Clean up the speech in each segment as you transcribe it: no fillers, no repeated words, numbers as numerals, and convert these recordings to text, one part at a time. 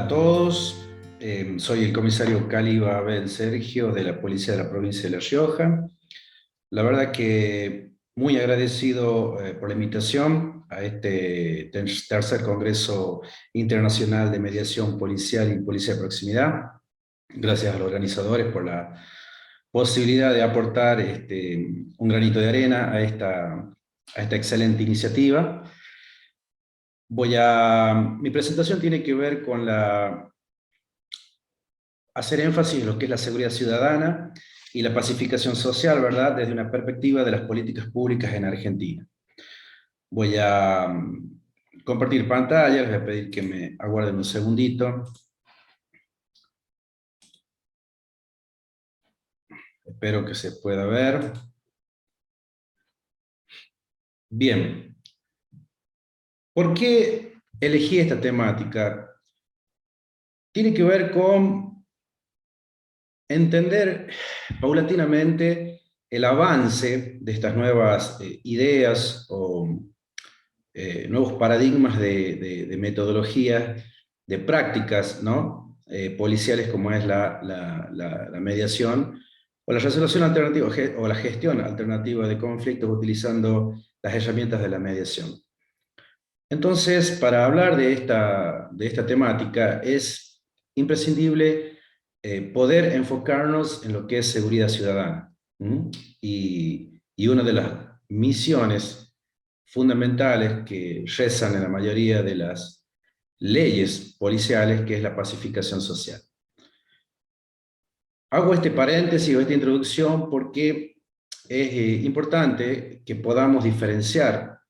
a todos, soy el comisario Cáliba Abel Sergio de la Policía de la Provincia de La Rioja. La verdad que muy agradecido por la invitación a este tercer Congreso Internacional de Mediación Policial y Policía de Proximidad. Gracias a los organizadores por la posibilidad de aportar un granito de arena a esta excelente iniciativa. Mi presentación tiene que ver con hacer énfasis en lo que es la seguridad ciudadana y la pacificación social, ¿verdad? Desde una perspectiva de las políticas públicas en Argentina. Voy a compartir pantalla, les voy a pedir que me aguarden un segundito. Espero que se pueda ver. Bien. ¿Por qué elegí esta temática? Tiene que ver con entender paulatinamente el avance de estas nuevas ideas o nuevos paradigmas de metodologías, de prácticas, ¿no? Policiales como es la mediación o la resolución alternativa o la gestión alternativa de conflictos utilizando las herramientas de la mediación. Entonces, para hablar de esta temática es imprescindible poder enfocarnos en lo que es seguridad ciudadana. Y una de las misiones fundamentales que rezan en la mayoría de las leyes policiales, que es la pacificación social. Hago este paréntesis o esta introducción porque es importante que podamos diferenciar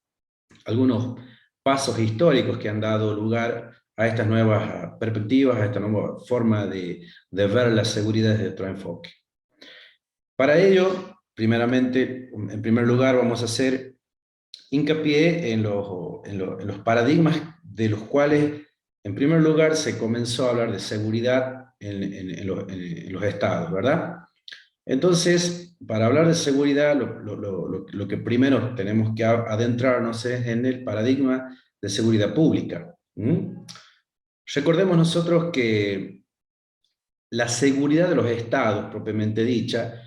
algunos pasos históricos que han dado lugar a estas nuevas perspectivas, a esta nueva forma de ver la seguridad desde otro enfoque. Para ello, primeramente, en primer lugar, vamos a hacer hincapié en los paradigmas de los cuales, en primer lugar, se comenzó a hablar de seguridad en los estados, ¿verdad? Entonces, para hablar de seguridad, lo que primero tenemos que adentrarnos es en el paradigma de seguridad pública. Recordemos nosotros que la seguridad de los estados, propiamente dicha,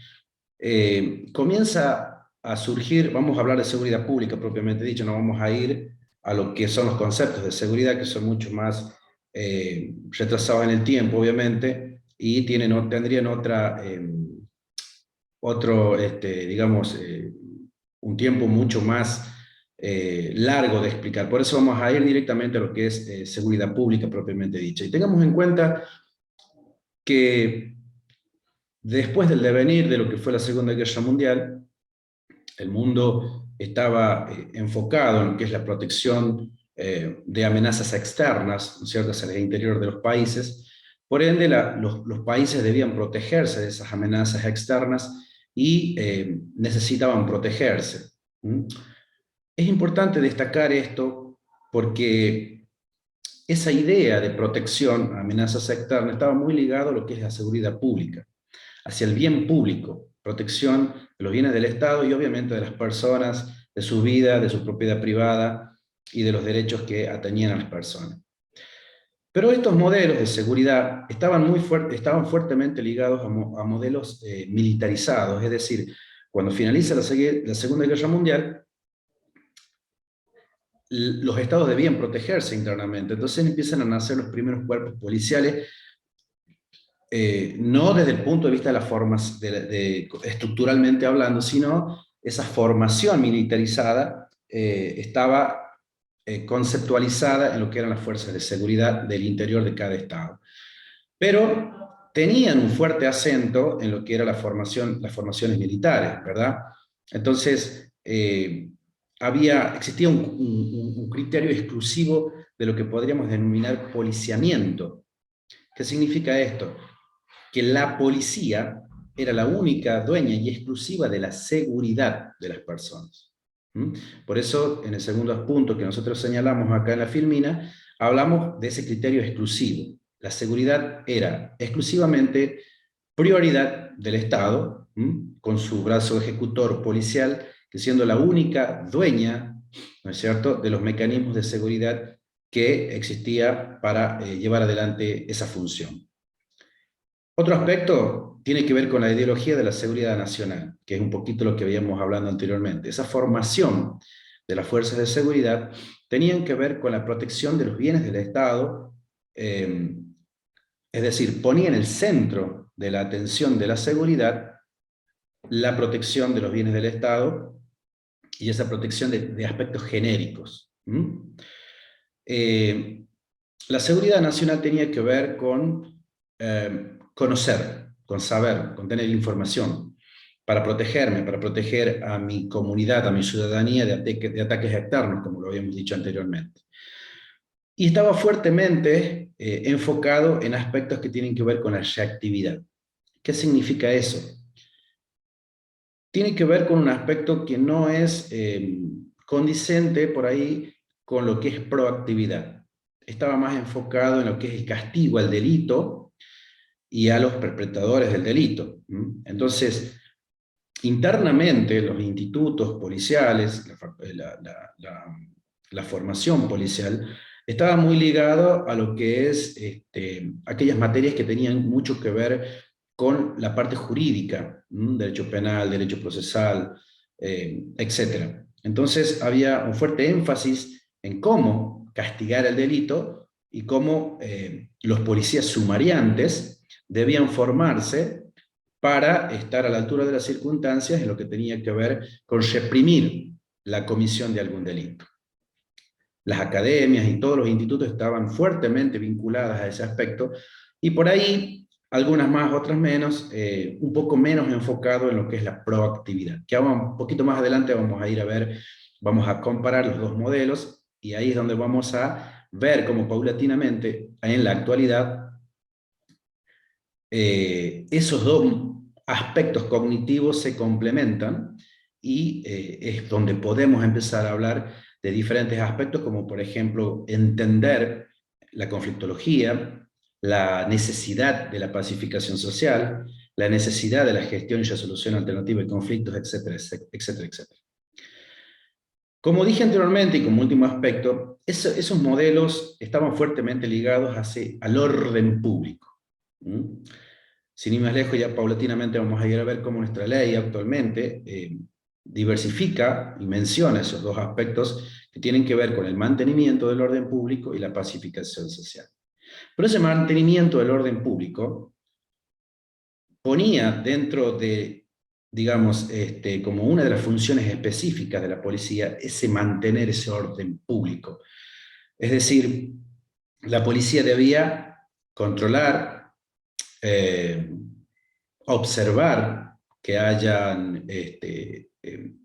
comienza a surgir. Vamos a hablar de seguridad pública propiamente dicha, no vamos a ir a lo que son los conceptos de seguridad, que son mucho más retrasados en el tiempo, obviamente, y tendrían digamos, un tiempo mucho más largo de explicar. Por eso vamos a ir directamente a lo que es seguridad pública propiamente dicha. Y tengamos en cuenta que después del devenir de lo que fue la Segunda Guerra Mundial, el mundo estaba enfocado en lo que es la protección de amenazas externas, ¿no es cierto?, hacia el interior de los países. Por ende, los países debían protegerse de esas amenazas externas y necesitaban protegerse. Es importante destacar esto porque esa idea de protección a amenazas externas estaba muy ligado a lo que es la seguridad pública, hacia el bien público, protección de los bienes del Estado y obviamente de las personas, de su vida, de su propiedad privada y de los derechos que atañían a las personas. Pero estos modelos de seguridad estaban fuertemente ligados a modelos militarizados, es decir, cuando finaliza la Segunda Guerra Mundial, los estados debían protegerse internamente, entonces empiezan a nacer los primeros cuerpos policiales, no desde el punto de vista de las formas, estructuralmente hablando, sino esa formación militarizada estaba conceptualizada en lo que eran las fuerzas de seguridad del interior de cada estado. Pero tenían un fuerte acento en lo que era las formaciones militares, ¿verdad? Entonces, existía un criterio exclusivo de lo que podríamos denominar policiamiento. ¿Qué significa esto? Que la policía era la única dueña y exclusiva de la seguridad de las personas. Por eso, en el segundo punto que nosotros señalamos acá en la filmina, hablamos de ese criterio exclusivo. La seguridad era exclusivamente prioridad del Estado, con su brazo ejecutor policial, que siendo la única dueña, ¿no es cierto?, de los mecanismos de seguridad que existía para llevar adelante esa función. Otro aspecto tiene que ver con la ideología de la seguridad nacional, que es un poquito lo que habíamos hablado anteriormente. Esa formación de las fuerzas de seguridad tenían que ver con la protección de los bienes del Estado, es decir, ponía en el centro de la atención de la seguridad la protección de los bienes del Estado y esa protección de aspectos genéricos. La seguridad nacional tenía que ver con conocer, con saber, con tener información, para protegerme, para proteger a mi comunidad, a mi ciudadanía de ataques externos, como lo habíamos dicho anteriormente. Y estaba fuertemente enfocado en aspectos que tienen que ver con la reactividad. ¿Qué significa eso? Tiene que ver con un aspecto que no es condicente por ahí con lo que es proactividad. Estaba más enfocado en lo que es el castigo al delito y a los perpetradores del delito. Entonces, internamente los institutos policiales, la formación policial, estaba muy ligado a lo que es aquellas materias que tenían mucho que ver con la parte jurídica, derecho penal, derecho procesal, etc. Entonces había un fuerte énfasis en cómo castigar el delito y cómo los policías sumariantes debían formarse para estar a la altura de las circunstancias en lo que tenía que ver con reprimir la comisión de algún delito. Las academias y todos los institutos estaban fuertemente vinculadas a ese aspecto, y por ahí, algunas más, otras menos, un poco menos enfocado en lo que es la proactividad, que ahora un poquito más adelante vamos a ir a ver, vamos a comparar los dos modelos, y ahí es donde vamos a ver cómo paulatinamente, en la actualidad, esos dos aspectos cognitivos se complementan, y es donde podemos empezar a hablar de diferentes aspectos, como por ejemplo entender la conflictología, la necesidad de la pacificación social, la necesidad de la gestión y resolución alternativa de conflictos, etcétera, etcétera, etcétera. Como dije anteriormente, y como último aspecto, esos modelos estaban fuertemente ligados al orden público. Sin ir más lejos, ya paulatinamente vamos a ir a ver cómo nuestra ley actualmente diversifica y menciona esos dos aspectos que tienen que ver con el mantenimiento del orden público y la pacificación social. Pero ese mantenimiento del orden público ponía dentro de, digamos, como una de las funciones específicas de la policía, ese mantener ese orden público. Es decir, la policía debía controlar, observar que hayan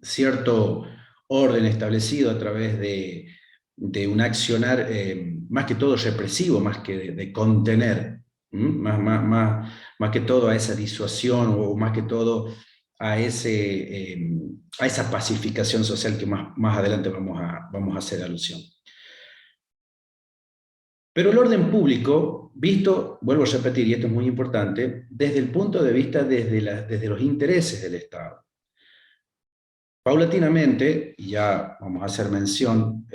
cierto orden establecido a través de un accionar más que todo represivo, más que de contener, más que todo a esa disuasión, o más que todo a esa pacificación social que más adelante vamos a hacer alusión. Pero el orden público, visto, vuelvo a repetir, y esto es muy importante, desde el punto de vista desde los intereses del Estado. Paulatinamente, y ya vamos a hacer mención,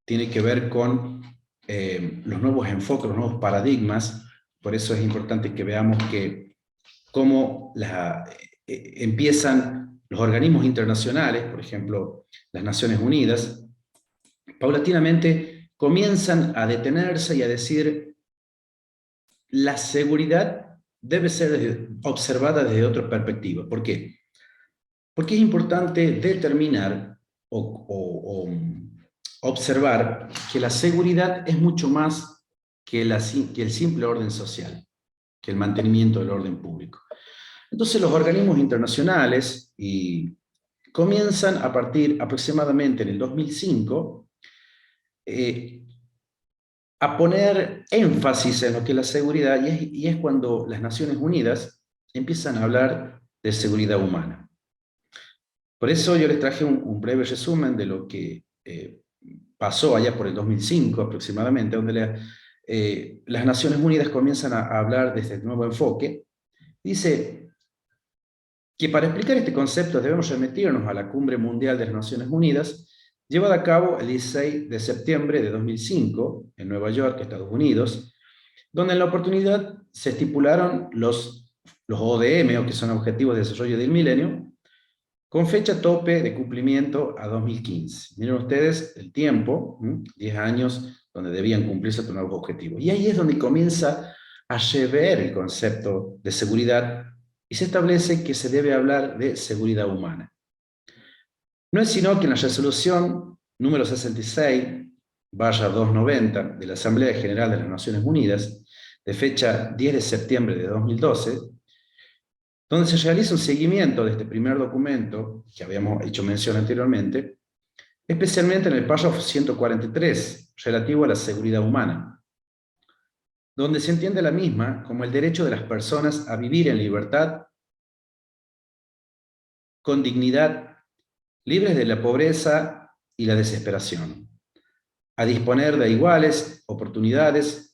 tiene que ver con los nuevos enfoques, los nuevos paradigmas. Por eso es importante que veamos cómo empiezan los organismos internacionales, por ejemplo, las Naciones Unidas, paulatinamente comienzan a detenerse y a decir: la seguridad debe ser observada desde otra perspectiva. ¿Por qué? Porque es importante determinar o observar que la seguridad es mucho más que el simple orden social, que el mantenimiento del orden público. Entonces los organismos internacionales comienzan a partir aproximadamente en el 2005 a poner énfasis en lo que es la seguridad, y es cuando las Naciones Unidas empiezan a hablar de seguridad humana. Por eso yo les traje un breve resumen de lo que pasó allá por el 2005 aproximadamente, donde las Naciones Unidas comienzan a hablar de este nuevo enfoque. Dice que para explicar este concepto debemos remitirnos a la Cumbre Mundial de las Naciones Unidas llevada a cabo el 16 de septiembre de 2005 en Nueva York, Estados Unidos, donde en la oportunidad se estipularon los ODM, o que son Objetivos de Desarrollo del Milenio, con fecha tope de cumplimiento a 2015. Miren ustedes el tiempo, 10 años donde debían cumplirse estos nuevos objetivos. Y ahí es donde comienza a rever el concepto de seguridad y se establece que se debe hablar de seguridad humana. No es sino que en la resolución número 66/290 de la Asamblea General de las Naciones Unidas, de fecha 10 de septiembre de 2012, donde se realiza un seguimiento de este primer documento, que habíamos hecho mención anteriormente, especialmente en el párrafo 143, relativo a la seguridad humana, donde se entiende la misma como el derecho de las personas a vivir en libertad, con dignidad, libres de la pobreza y la desesperación, a disponer de iguales oportunidades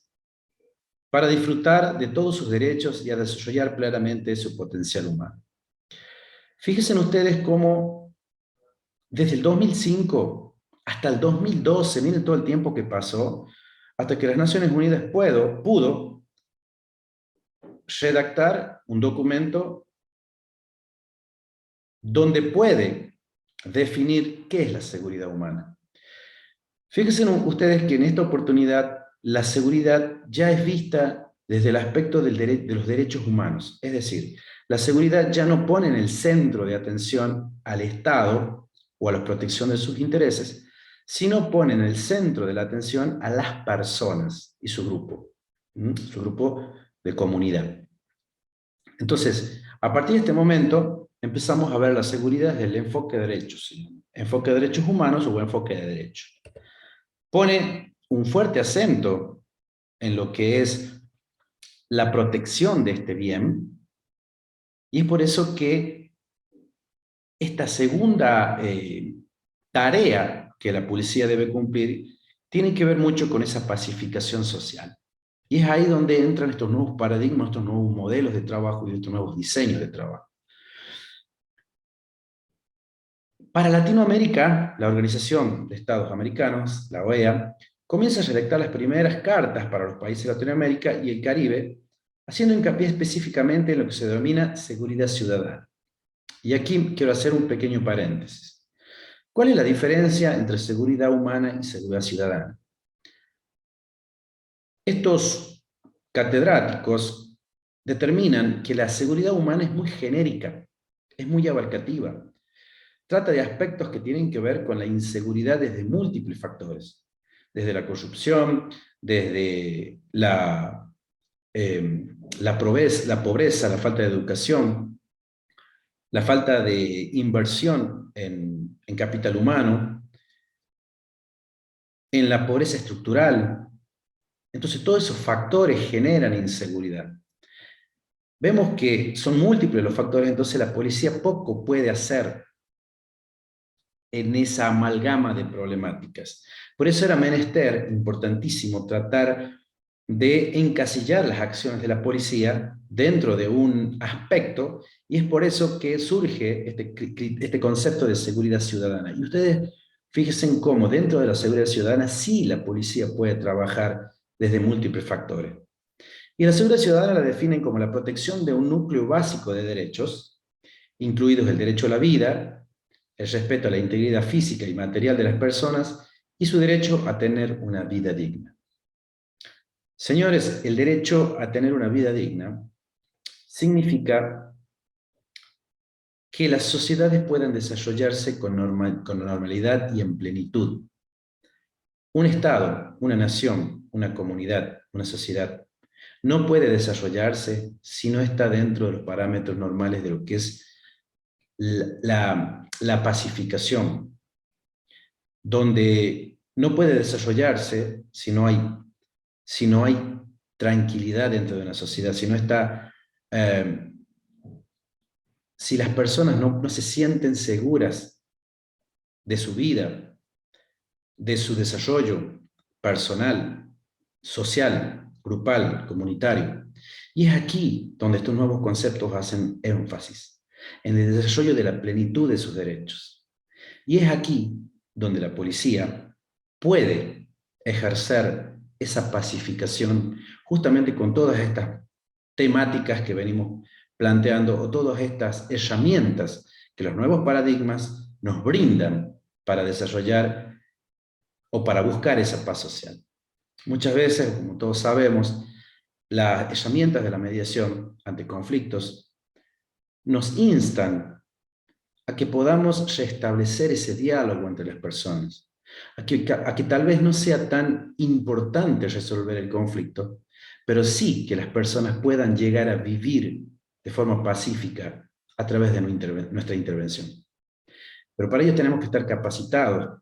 para disfrutar de todos sus derechos y a desarrollar plenamente su potencial humano. Fíjense ustedes cómo desde el 2005 hasta el 2012, miren todo el tiempo que pasó, hasta que las Naciones Unidas pudo redactar un documento donde puede definir qué es la seguridad humana. Fíjense ustedes que en esta oportunidad la seguridad ya es vista desde el aspecto de los derechos humanos. Es decir, la seguridad ya no pone en el centro de atención al Estado o a la protección de sus intereses, sino pone en el centro de la atención a las personas y su grupo de comunidad. Entonces, a partir de este momento, empezamos a ver la seguridad desde el enfoque de derechos, ¿sí? Enfoque de derechos humanos o enfoque de derechos. Pone un fuerte acento en lo que es la protección de este bien, y es por eso que esta segunda tarea que la policía debe cumplir tiene que ver mucho con esa pacificación social. Y es ahí donde entran estos nuevos paradigmas, estos nuevos modelos de trabajo y estos nuevos diseños de trabajo. Para Latinoamérica, la Organización de Estados Americanos, la OEA, comienza a redactar las primeras cartas para los países de Latinoamérica y el Caribe, haciendo hincapié específicamente en lo que se denomina seguridad ciudadana. Y aquí quiero hacer un pequeño paréntesis. ¿Cuál es la diferencia entre seguridad humana y seguridad ciudadana? Estos catedráticos determinan que la seguridad humana es muy genérica, es muy abarcativa. Trata de aspectos que tienen que ver con la inseguridad desde múltiples factores, desde la corrupción, desde la pobreza, la falta de educación, la falta de inversión en capital humano, en la pobreza estructural. Entonces todos esos factores generan inseguridad. Vemos que son múltiples los factores, entonces la policía poco puede hacer en esa amalgama de problemáticas. Por eso era menester, importantísimo, tratar de encasillar las acciones de la policía dentro de un aspecto, y es por eso que surge este concepto de seguridad ciudadana. Y ustedes fíjense en cómo dentro de la seguridad ciudadana sí la policía puede trabajar desde múltiples factores. Y la seguridad ciudadana la definen como la protección de un núcleo básico de derechos, incluidos el derecho a la vida, el respeto a la integridad física y material de las personas y su derecho a tener una vida digna. Señores, el derecho a tener una vida digna significa que las sociedades puedan desarrollarse con normalidad y en plenitud. Un Estado, una nación, una comunidad, una sociedad, no puede desarrollarse si no está dentro de los parámetros normales de lo que es la pacificación, donde no puede desarrollarse si no hay tranquilidad dentro de una sociedad, si las personas no se sienten seguras de su vida, de su desarrollo personal, social, grupal, comunitario. Y es aquí donde estos nuevos conceptos hacen énfasis, en el desarrollo de la plenitud de sus derechos. Y es aquí donde la policía puede ejercer esa pacificación justamente con todas estas temáticas que venimos planteando o todas estas herramientas que los nuevos paradigmas nos brindan para desarrollar o para buscar esa paz social. Muchas veces, como todos sabemos, las herramientas de la mediación ante conflictos nos instan a que podamos restablecer ese diálogo entre las personas, a que tal vez no sea tan importante resolver el conflicto, pero sí que las personas puedan llegar a vivir de forma pacífica a través de nuestra intervención. Pero para ello tenemos que estar capacitados,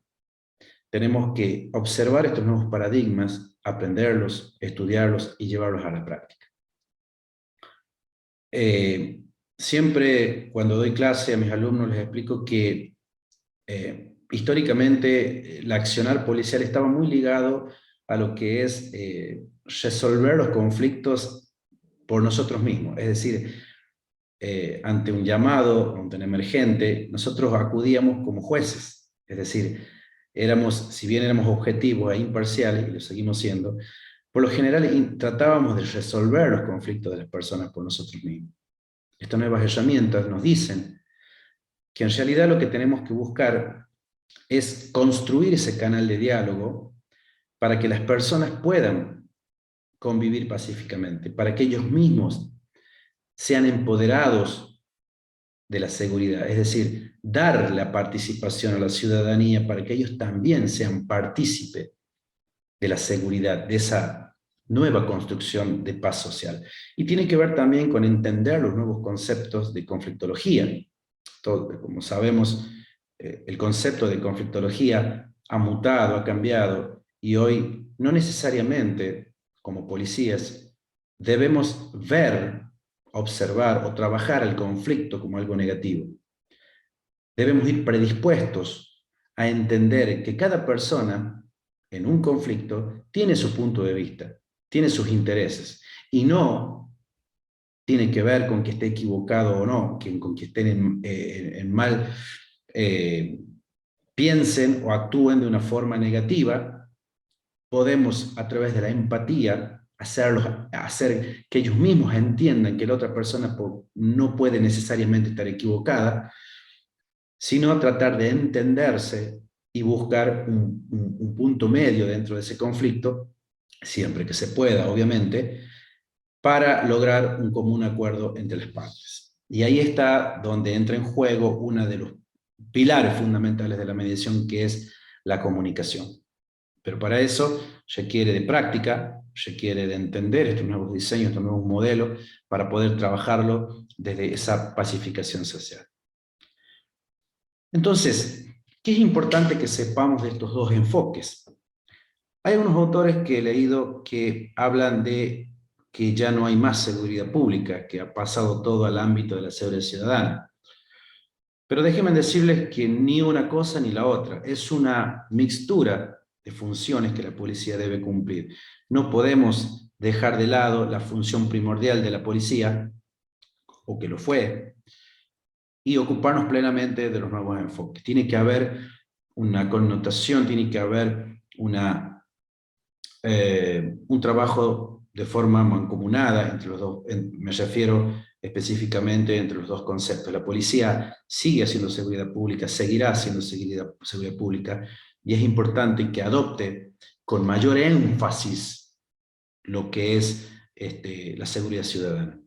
tenemos que observar estos nuevos paradigmas, aprenderlos, estudiarlos y llevarlos a la práctica. Siempre cuando doy clase a mis alumnos les explico que históricamente el accionar policial estaba muy ligado a lo que es resolver los conflictos por nosotros mismos. Es decir, ante un llamado, ante un emergente, nosotros acudíamos como jueces. Es decir, si bien éramos objetivos e imparciales, y lo seguimos siendo, por lo general tratábamos de resolver los conflictos de las personas por nosotros mismos. Estas nuevas herramientas nos dicen que en realidad lo que tenemos que buscar es construir ese canal de diálogo para que las personas puedan convivir pacíficamente, para que ellos mismos sean empoderados de la seguridad, es decir, dar la participación a la ciudadanía para que ellos también sean partícipes de la seguridad, de esa nueva construcción de paz social. Y tiene que ver también con entender los nuevos conceptos de conflictología. Como sabemos, el concepto de conflictología ha mutado, ha cambiado, y hoy no necesariamente, como policías, debemos ver, observar o trabajar el conflicto como algo negativo. Debemos ir predispuestos a entender que cada persona en un conflicto tiene su punto de vista, tiene sus intereses, y no tiene que ver con que esté equivocado o no, con que estén en mal, piensen o actúen de una forma negativa. Podemos, a través de la empatía, hacer que ellos mismos entiendan que la otra persona no puede necesariamente estar equivocada, sino tratar de entenderse y buscar un punto medio dentro de ese conflicto, siempre que se pueda, obviamente, para lograr un común acuerdo entre las partes. Y ahí está donde entra en juego uno de los pilares fundamentales de la mediación, que es la comunicación. Pero para eso requiere de práctica, requiere de entender estos nuevos diseños, estos nuevos modelos, para poder trabajarlo desde esa pacificación social. Entonces, ¿qué es importante que sepamos de estos dos enfoques? Hay unos autores que he leído que hablan de que ya no hay más seguridad pública, que ha pasado todo al ámbito de la seguridad ciudadana. Pero déjenme decirles que ni una cosa ni la otra. Es una mixtura de funciones que la policía debe cumplir. No podemos dejar de lado la función primordial de la policía, o que lo fue, y ocuparnos plenamente de los nuevos enfoques. Tiene que haber una connotación, tiene que haber un trabajo de forma mancomunada entre los dos. Me refiero específicamente entre los dos conceptos. La policía sigue haciendo seguridad pública, seguirá haciendo seguridad pública, y es importante que adopte con mayor énfasis lo que es la seguridad ciudadana,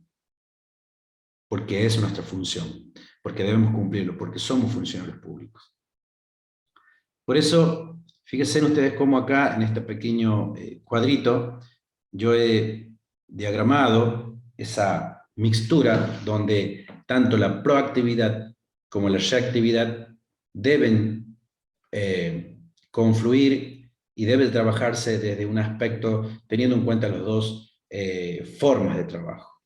porque es nuestra función, porque debemos cumplirlo, porque somos funcionarios públicos. Por eso, fíjense ustedes cómo acá, en este pequeño cuadrito, yo he diagramado esa mixtura donde tanto la proactividad como la reactividad deben confluir y debe trabajarse desde un aspecto teniendo en cuenta las dos formas de trabajo.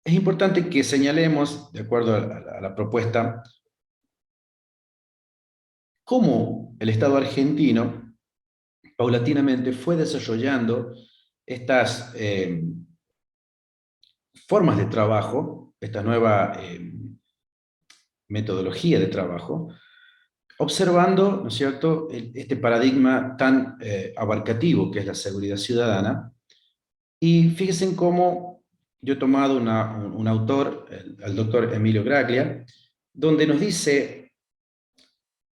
Es importante que señalemos, de acuerdo a la propuesta, cómo el Estado argentino paulatinamente fue desarrollando estas formas de trabajo, esta nueva metodología de trabajo, observando, ¿no es cierto?, este paradigma tan abarcativo que es la seguridad ciudadana. Y fíjense en cómo yo he tomado un autor, el doctor Emilio Graglia, donde nos dice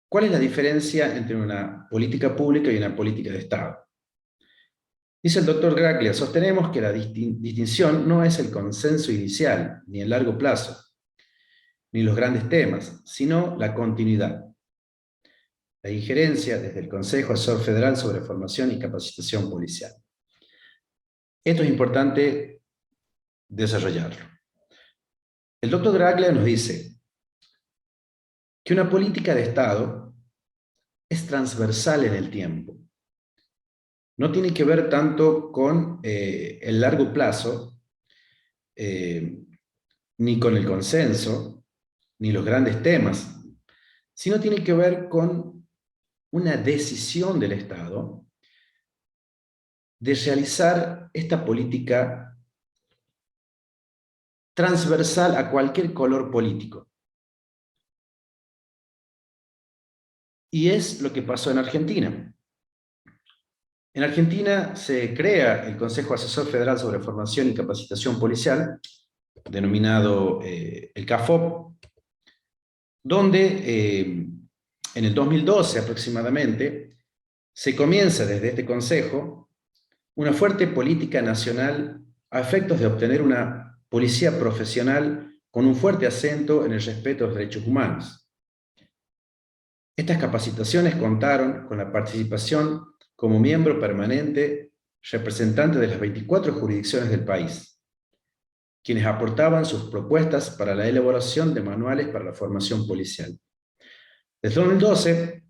cuál es la diferencia entre una política pública y una política de Estado. Dice el doctor Graglia: sostenemos que la distinción no es el consenso inicial, ni el largo plazo, ni los grandes temas, sino la continuidad. La injerencia desde el Consejo Asesor Federal sobre Formación y Capacitación Policial. Esto es importante desarrollarlo. El doctor Graglia nos dice que una política de Estado es transversal en el tiempo. No tiene que ver tanto con el largo plazo, ni con el consenso, ni los grandes temas, sino tiene que ver con una decisión del Estado de realizar esta política transversal a cualquier color político. Y es lo que pasó en Argentina. En Argentina se crea el Consejo Asesor Federal sobre Formación y Capacitación Policial, denominado el CAFOP, donde en el 2012 aproximadamente se comienza desde este consejo una fuerte política nacional a efectos de obtener una policía profesional con un fuerte acento en el respeto a los derechos humanos. Estas capacitaciones contaron con la participación como miembro permanente representante de las 24 jurisdicciones del país, quienes aportaban sus propuestas para la elaboración de manuales para la formación policial. Desde 2012,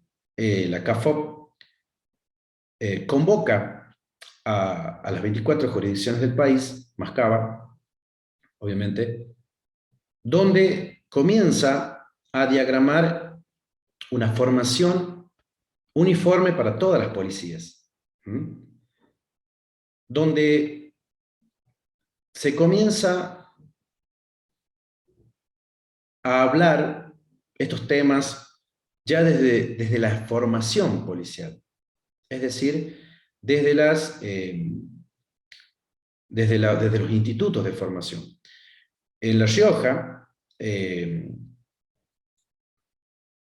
la CAFOP convoca a las 24 jurisdicciones del país, más Cava, obviamente, donde comienza a diagramar una formación uniforme para todas las policías, donde se comienza a hablar estos temas ya desde la formación policial, es decir, desde los institutos de formación. En La Rioja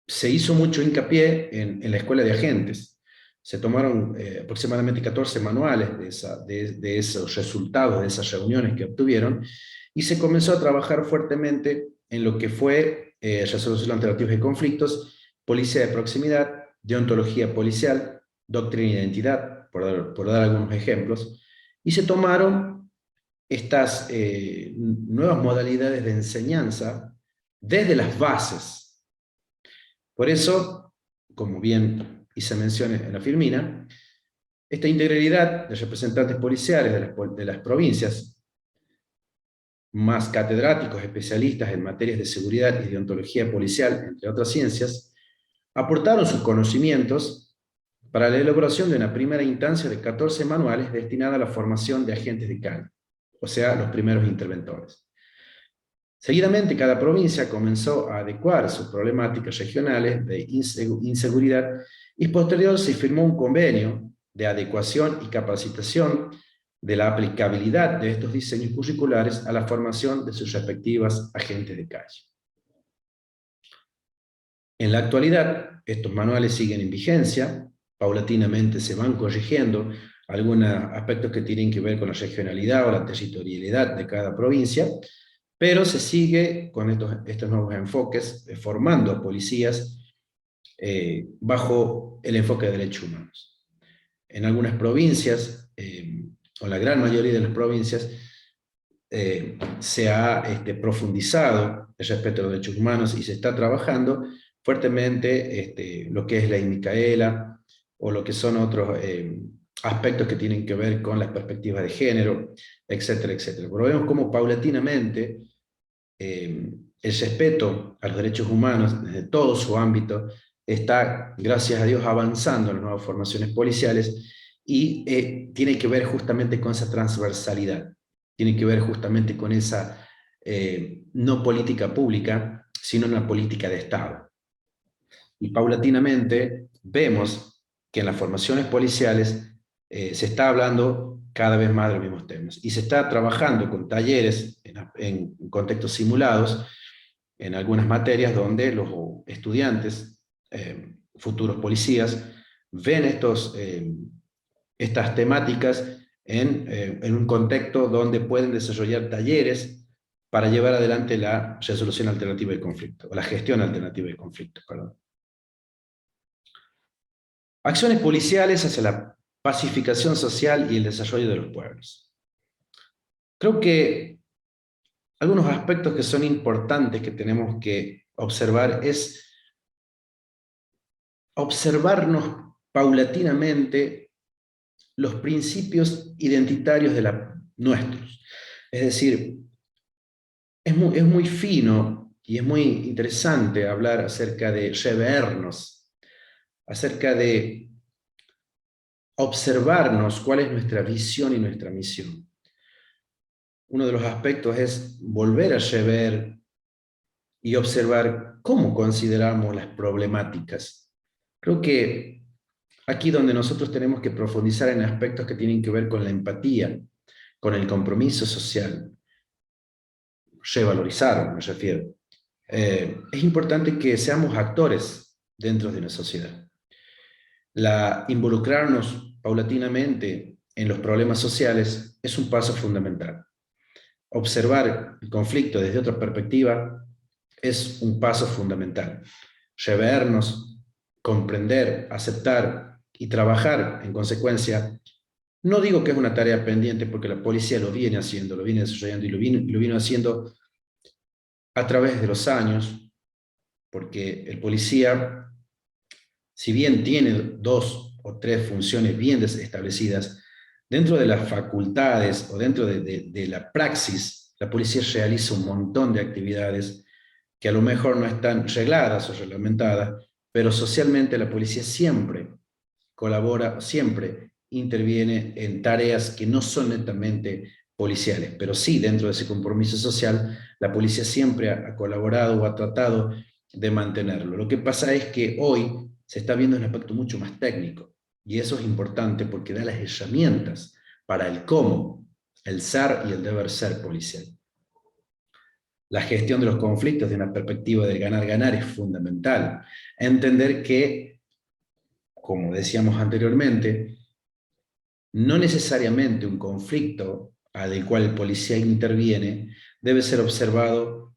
se hizo mucho hincapié en la escuela de agentes. Se tomaron aproximadamente 14 manuales de esos resultados, de esas reuniones que obtuvieron, y se comenzó a trabajar fuertemente en lo que fue resolución alternativa de conflictos, policía de proximidad, deontología policial, doctrina e identidad, por dar algunos ejemplos, y se tomaron estas nuevas modalidades de enseñanza desde las bases. Por eso, como bien hice mención en la Firmina, esta integralidad de representantes policiales de las provincias, más catedráticos especialistas en materias de seguridad y deontología policial, entre otras ciencias, aportaron sus conocimientos para la elaboración de una primera instancia de 14 manuales destinada a la formación de agentes de calle, o sea, los primeros interventores. Seguidamente, cada provincia comenzó a adecuar sus problemáticas regionales de inseguridad y posterior se firmó un convenio de adecuación y capacitación de la aplicabilidad de estos diseños curriculares a la formación de sus respectivas agentes de calle. En la actualidad, estos manuales siguen en vigencia, paulatinamente se van corrigiendo algunos aspectos que tienen que ver con la regionalidad o la territorialidad de cada provincia, pero se sigue con estos nuevos enfoques, formando policías bajo el enfoque de derechos humanos. En algunas provincias, o la gran mayoría de las provincias, se ha profundizado el respeto a los derechos humanos y se está trabajando fuertemente lo que es la Micaela, o lo que son otros aspectos que tienen que ver con las perspectivas de género, etcétera, etcétera. Pero vemos cómo paulatinamente el respeto a los derechos humanos desde todo su ámbito está, gracias a Dios, avanzando en las nuevas formaciones policiales y tiene que ver justamente con esa transversalidad, tiene que ver justamente con esa no política pública, sino una política de Estado. Y paulatinamente vemos que en las formaciones policiales se está hablando cada vez más de los mismos temas. Y se está trabajando con talleres en contextos simulados, en algunas materias donde los estudiantes, futuros policías, ven estas temáticas en un contexto donde pueden desarrollar talleres para llevar adelante la resolución alternativa del conflicto, o la gestión alternativa del conflicto, perdón. Acciones policiales hacia la pacificación social y el desarrollo de los pueblos. Creo que algunos aspectos que son importantes que tenemos que observar es observarnos paulatinamente los principios identitarios de nuestros. Es decir, es muy fino y es muy interesante hablar acerca de revernos, acerca de observarnos cuál es nuestra visión y nuestra misión. Uno de los aspectos es volver a rever y observar cómo consideramos las problemáticas. Creo que aquí donde nosotros tenemos que profundizar en aspectos que tienen que ver con la empatía, con el compromiso social, revalorizar, me refiero. Es importante que seamos actores dentro de una sociedad. Involucrarnos paulatinamente en los problemas sociales es un paso fundamental. Observar el conflicto desde otra perspectiva es un paso fundamental. Revernos, comprender, aceptar y trabajar en consecuencia. No digo que es una tarea pendiente porque la policía lo viene haciendo, lo viene desarrollando y lo vino haciendo a través de los años, porque el policía, si bien tiene 2 o 3 funciones bien establecidas, dentro de las facultades o dentro de la praxis, la policía realiza un montón de actividades que a lo mejor no están regladas o reglamentadas, pero socialmente la policía siempre colabora, siempre interviene en tareas que no son netamente policiales, pero sí dentro de ese compromiso social, la policía siempre ha colaborado o ha tratado de mantenerlo. Lo que pasa es que hoy se está viendo un aspecto mucho más técnico, y eso es importante porque da las herramientas para el cómo, el ser y el deber ser policial. La gestión de los conflictos de una perspectiva de ganar-ganar es fundamental. Entender que, como decíamos anteriormente, no necesariamente un conflicto al cual el policía interviene debe ser observado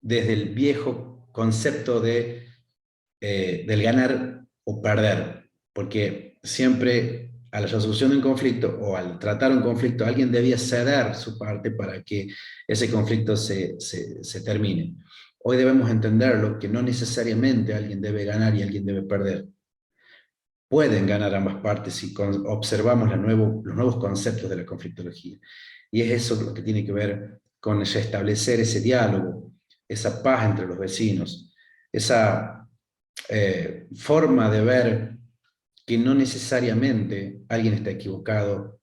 desde el viejo concepto del ganar o perder, porque siempre a la resolución de un conflicto o al tratar un conflicto alguien debía ceder su parte para que ese conflicto se termine. Hoy debemos entenderlo que no necesariamente alguien debe ganar y alguien debe perder. Pueden ganar ambas partes si observamos los nuevos conceptos de la conflictología. Y es eso lo que tiene que ver con restablecer ese diálogo, esa paz entre los vecinos, esa forma de ver que no necesariamente alguien está equivocado,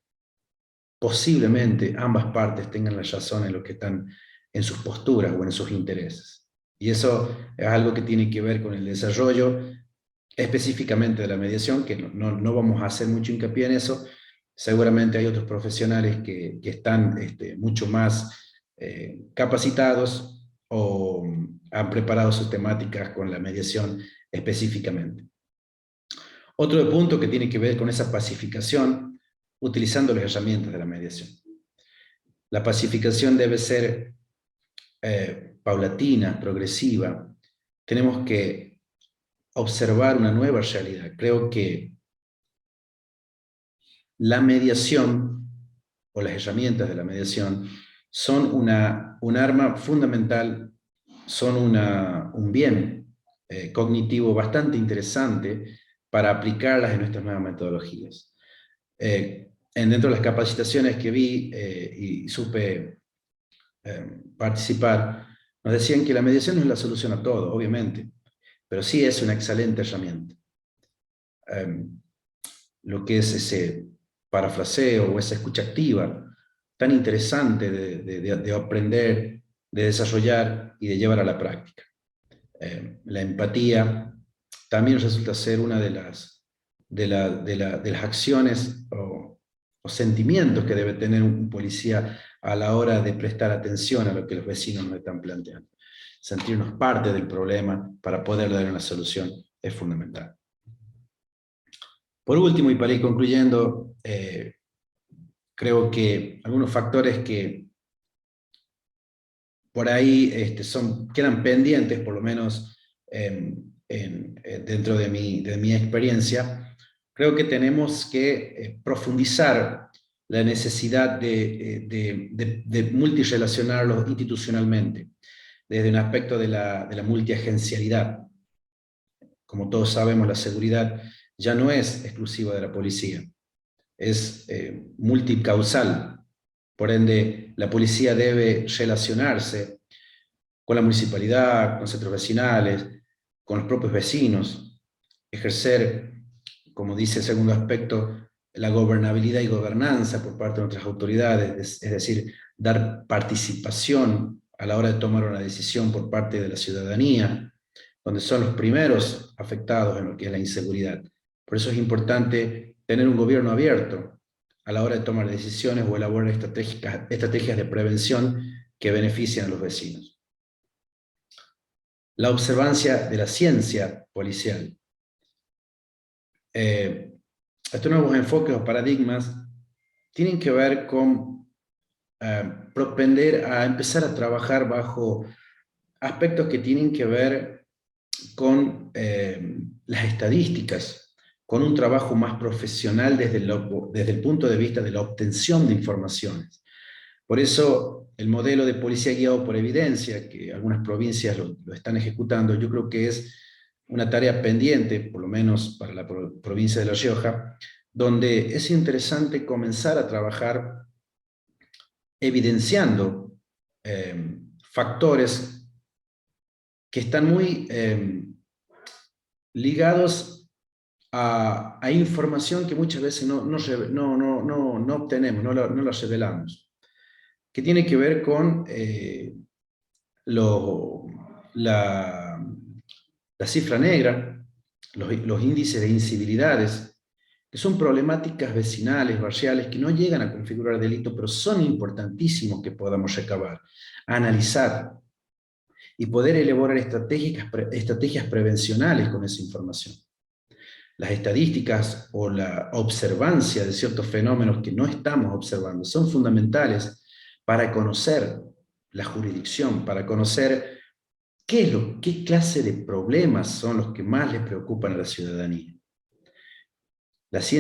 posiblemente ambas partes tengan la razón en lo que están en sus posturas o en sus intereses. Y eso es algo que tiene que ver con el desarrollo específicamente de la mediación, que no vamos a hacer mucho hincapié en eso. Seguramente hay otros profesionales que están mucho más capacitados o han preparado sus temáticas con la mediación específicamente. Otro punto que tiene que ver con esa pacificación, utilizando las herramientas de la mediación. La pacificación debe ser paulatina, progresiva. Tenemos que observar una nueva realidad. Creo que la mediación o las herramientas de la mediación son un arma fundamental, son un bien cognitivo bastante interesante para aplicarlas en nuestras nuevas metodologías. Dentro de las capacitaciones que vi y supe participar, nos decían que la mediación no es la solución a todo, obviamente, pero sí es una excelente herramienta. Lo que es ese parafraseo o esa escucha activa, tan interesante de aprender, de desarrollar y de llevar a la práctica. La empatía también resulta ser una de las acciones o sentimientos que debe tener un policía a la hora de prestar atención a lo que los vecinos nos están planteando. Sentirnos parte del problema para poder dar una solución es fundamental. Por último, y para ir concluyendo, creo que algunos factores que por ahí quedan pendientes, por lo menos dentro de mi experiencia, creo que tenemos que profundizar la necesidad de multirrelacionarlos institucionalmente, desde un aspecto de la multiagencialidad. Como todos sabemos, la seguridad ya no es exclusiva de la policía, es multicausal. Por ende, la policía debe relacionarse con la municipalidad, con centros vecinales, con los propios vecinos, ejercer, como dice el segundo aspecto, la gobernabilidad y gobernanza por parte de nuestras autoridades, es decir, dar participación a la hora de tomar una decisión por parte de la ciudadanía, donde son los primeros afectados en lo que es la inseguridad. Por eso es importante tener un gobierno abierto a la hora de tomar decisiones o elaborar estrategias de prevención que beneficien a los vecinos. La observancia de la ciencia policial. Estos nuevos enfoques o paradigmas tienen que ver con propender a empezar a trabajar bajo aspectos que tienen que ver con las estadísticas, con un trabajo más profesional desde el punto de vista de la obtención de informaciones. Por eso el modelo de policía guiado por evidencia, que algunas provincias lo están ejecutando, yo creo que es una tarea pendiente, por lo menos para la provincia de La Rioja, donde es interesante comenzar a trabajar evidenciando factores que están muy ligados a información que muchas veces no obtenemos, no la revelamos, que tiene que ver con la cifra negra, los índices de incivilidades, que son problemáticas vecinales, barriales, que no llegan a configurar delito, pero son importantísimos que podamos recabar, analizar y poder elaborar estrategias prevencionales con esa información. Las estadísticas o la observancia de ciertos fenómenos que no estamos observando son fundamentales para conocer la jurisdicción, para conocer qué clase de problemas son los que más les preocupan a la ciudadanía.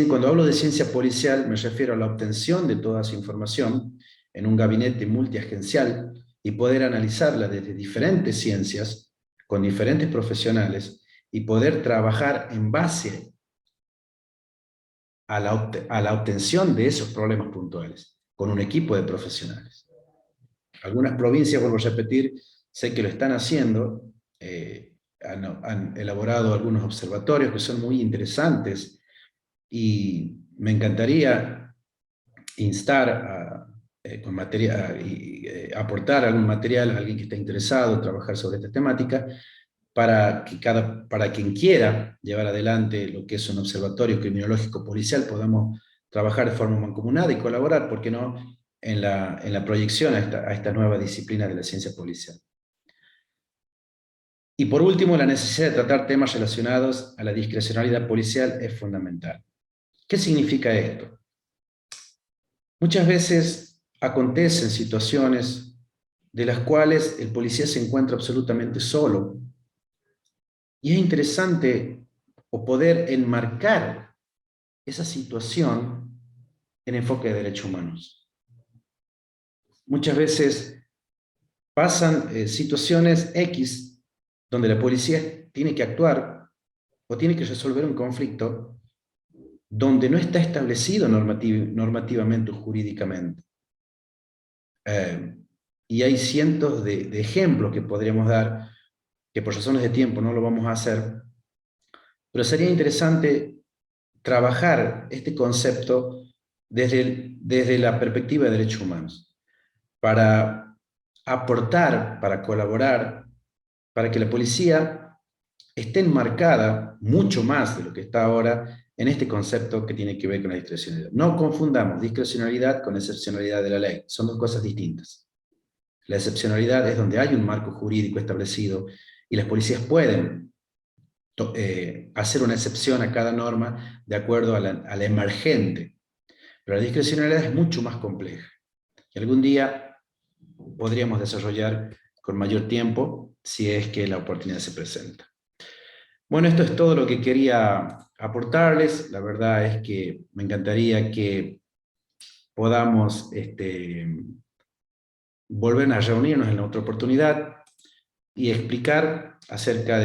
Cuando hablo de ciencia policial me refiero a la obtención de toda esa información en un gabinete multiagencial y poder analizarla desde diferentes ciencias, con diferentes profesionales, y poder trabajar en base a la obtención de esos problemas puntuales, con un equipo de profesionales. Algunas provincias, vuelvo a repetir, sé que lo están haciendo, han elaborado algunos observatorios que son muy interesantes, y me encantaría instar aportar algún material a alguien que esté interesado en trabajar sobre esta temática, para quien quiera llevar adelante lo que es un observatorio criminológico policial, podamos trabajar de forma mancomunada y colaborar, ¿por qué no?, en la proyección a esta nueva disciplina de la ciencia policial. Y por último, la necesidad de tratar temas relacionados a la discrecionalidad policial es fundamental. ¿Qué significa esto? Muchas veces acontecen situaciones de las cuales el policía se encuentra absolutamente solo. Y es interesante poder enmarcar esa situación en enfoque de derechos humanos. Muchas veces pasan situaciones X donde la policía tiene que actuar o tiene que resolver un conflicto donde no está establecido normativamente o jurídicamente. Y hay cientos de ejemplos que podríamos dar, que por razones de tiempo no lo vamos a hacer, pero sería interesante trabajar este concepto desde la perspectiva de derechos humanos, para aportar, para colaborar, para que la policía esté enmarcada mucho más de lo que está ahora en este concepto que tiene que ver con la discrecionalidad. No confundamos discrecionalidad con excepcionalidad de la ley, son dos cosas distintas. La excepcionalidad es donde hay un marco jurídico establecido y las policías pueden hacer una excepción a cada norma de acuerdo a la emergente. Pero la discrecionalidad es mucho más compleja. Y algún día podríamos desarrollar con mayor tiempo si es que la oportunidad se presenta. Bueno, esto es todo lo que quería aportarles. La verdad es que me encantaría que podamos volver a reunirnos en otra oportunidad y explicar acerca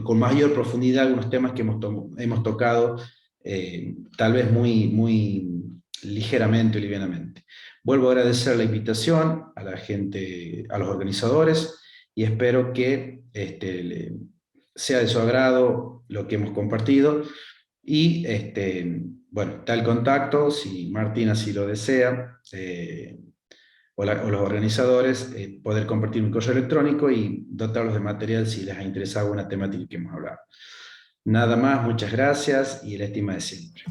con mayor profundidad algunos temas que hemos tocado, tal vez muy ligeramente o livianamente. Vuelvo a agradecer la invitación a la gente, a los organizadores, y espero que sea de su agrado lo que hemos compartido. Y bueno, está el contacto, si Martín así lo desea, o los organizadores, poder compartir un correo electrónico y dotarlos de material si les ha interesado una temática que hemos hablado. Nada más, muchas gracias y la estima de siempre.